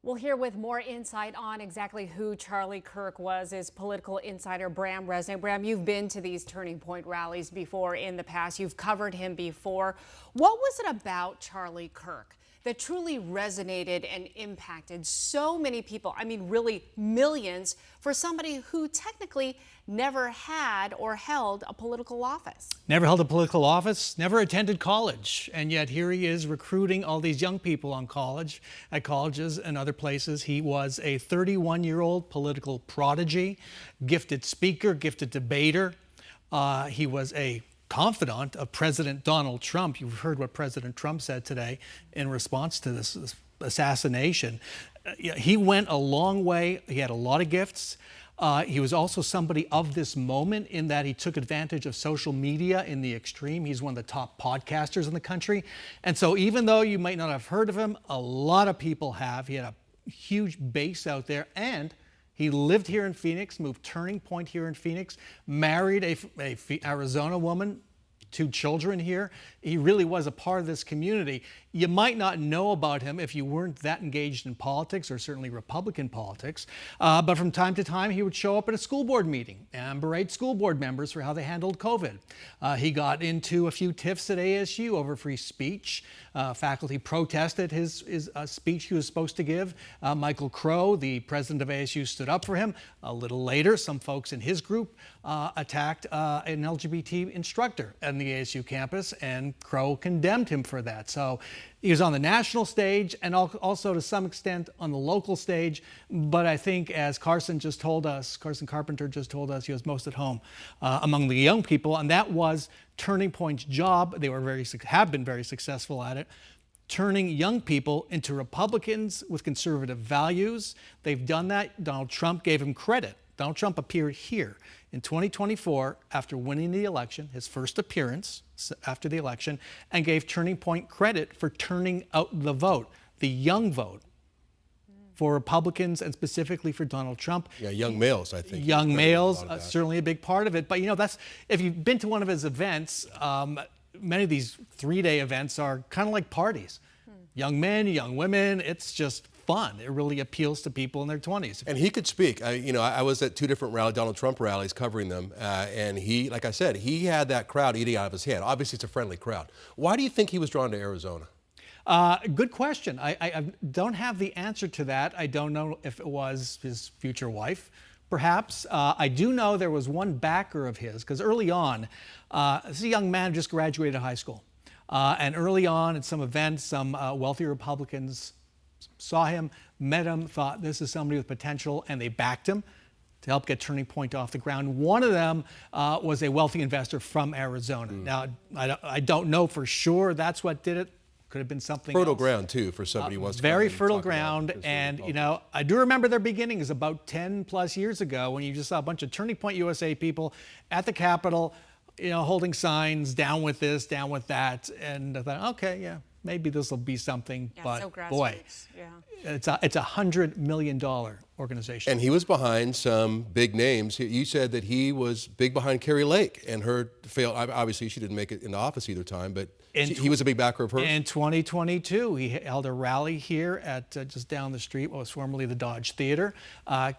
Well, here with more insight on exactly who Charlie Kirk was is political insider Brahm Resnik. Brahm, you've been to these Turning Point rallies before in the past. You've covered him before. What was it about Charlie Kirk that truly resonated and impacted so many people? I mean, really millions, for somebody who technically never had or held a political office. Never held a political office, never attended college, and yet here he is recruiting all these young people at colleges and other places. He was a 31-year-old political prodigy, gifted speaker, gifted debater. He was a confidant of President Donald Trump. You've heard what President Trump said today in response to this assassination. He went a long way. He had a lot of gifts. He was also somebody of this moment in that he took advantage of social media in the extreme. He's one of the top podcasters in the country. And so even though you might not have heard of him, a lot of people have. He had a huge base out there, and he lived here in Phoenix, moved Turning Point here in Phoenix, married a Arizona woman, 2 children here. He really was a part of this community. You might not know about him if you weren't that engaged in politics, or certainly Republican politics, but from time to time he would show up at a school board meeting and berate school board members for how they handled COVID. He got into a few tiffs at ASU over free speech. Faculty protested his speech he was supposed to give. Michael Crow, the president of ASU, stood up for him. A little later, some folks in his group attacked an LGBT instructor on the ASU campus, and Crow condemned him for that. So he was on the national stage and also to some extent on the local stage. But I think, as Carson Carpenter just told us, he was most at home among the young people, and that was Turning Point's job. They have been very successful at it, turning young people into Republicans with conservative values. They've done that. Donald Trump gave him credit. Donald Trump appeared here in 2024 after winning the election, his first appearance after the election, and gave Turning Point credit for turning out the vote, the young vote, for Republicans and specifically for Donald Trump. Yeah, young males, I think. Young males, certainly a big part of it. But, you know, if you've been to one of his events, many of these 3-day events are kind of like parties. Young men, young women, it's just fun. It really appeals to people in their 20s. And he could speak. I was at 2 different Donald Trump rallies covering them, and he, like I said, he had that crowd eating out of his hand. Obviously, it's a friendly crowd. Why do you think he was drawn to Arizona? Good question. I don't have the answer to that. I don't know if it was his future wife, perhaps. I do know there was one backer of his, because early on, this is a young man who just graduated high school. And early on at some events, some wealthy Republicans saw him, met him, thought this is somebody with potential, and they backed him to help get Turning Point off the ground. One of them was a wealthy investor from Arizona. Now, I don't know for sure that's what did it. Could have been something fertile else. Ground, too, for somebody who wants to very fertile ground. And, you know, I do remember their beginnings about 10 plus years ago when you just saw a bunch of Turning Point USA people at the Capitol, you know, holding signs, down with this, down with that. And I thought, okay, yeah, maybe this will be something. Yeah, but so boy, it's a $100 million organization. And he was behind some big names. You said that he was big behind Carrie Lake, and her failed. Obviously, she didn't make it into office either time, but he was a big backer of hers. In 2022, he held a rally here at just down the street, what was formerly the Dodge Theater.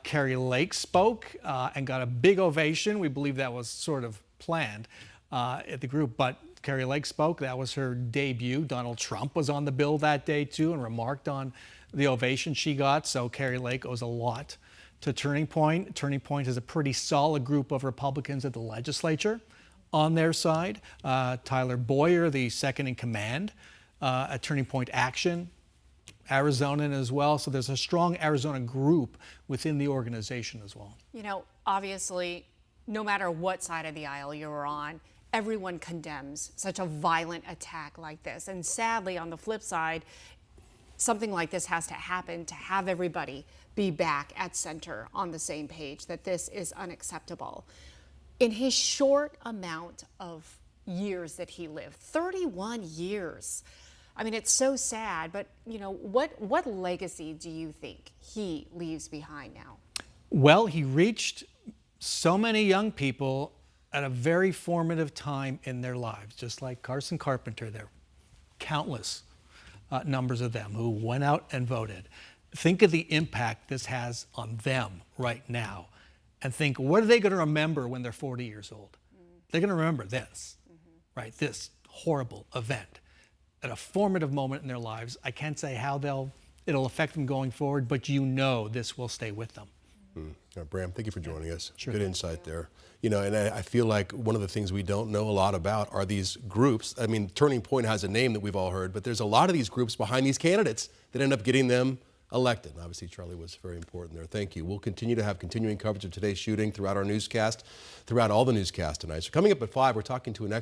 Carrie Lake spoke and got a big ovation. We believe that was sort of planned at the group, but Carrie Lake spoke. That was her debut. Donald Trump was on the bill that day too and remarked on the ovation she got. So Carrie Lake owes a lot to Turning Point. Turning Point is a pretty solid group of Republicans at the legislature on their side. Tyler Boyer, the second in command at Turning Point Action, Arizonan as well. So there's a strong Arizona group within the organization as well. You know, obviously, no matter what side of the aisle you're on, everyone condemns such a violent attack like this. And sadly, on the flip side, something like this has to happen to have everybody be back at center on the same page, that this is unacceptable. In his short amount of years that he lived, 31 years, I mean, it's so sad, but, you know, what legacy do you think he leaves behind now? Well, he reached so many young people at a very formative time in their lives, just like Carson Carpenter. There, countless numbers of them who went out and voted. think of the impact this has on them right now, and think, what are they going to remember when they're 40 years old? They're going to remember this, right? This horrible event at a formative moment in their lives. I can't say how it'll affect them going forward, but you know this will stay with them. Brahm, thank you for joining us. Sure. Good insight there. You know, and I feel like one of the things we don't know a lot about are these groups. I mean, Turning Point has a name that we've all heard, but there's a lot of these groups behind these candidates that end up getting them elected. And obviously, Charlie was very important there. Thank you. We'll continue to have continuing coverage of today's shooting throughout our newscast, throughout all the newscasts tonight. So coming up at 5, we're talking to an expert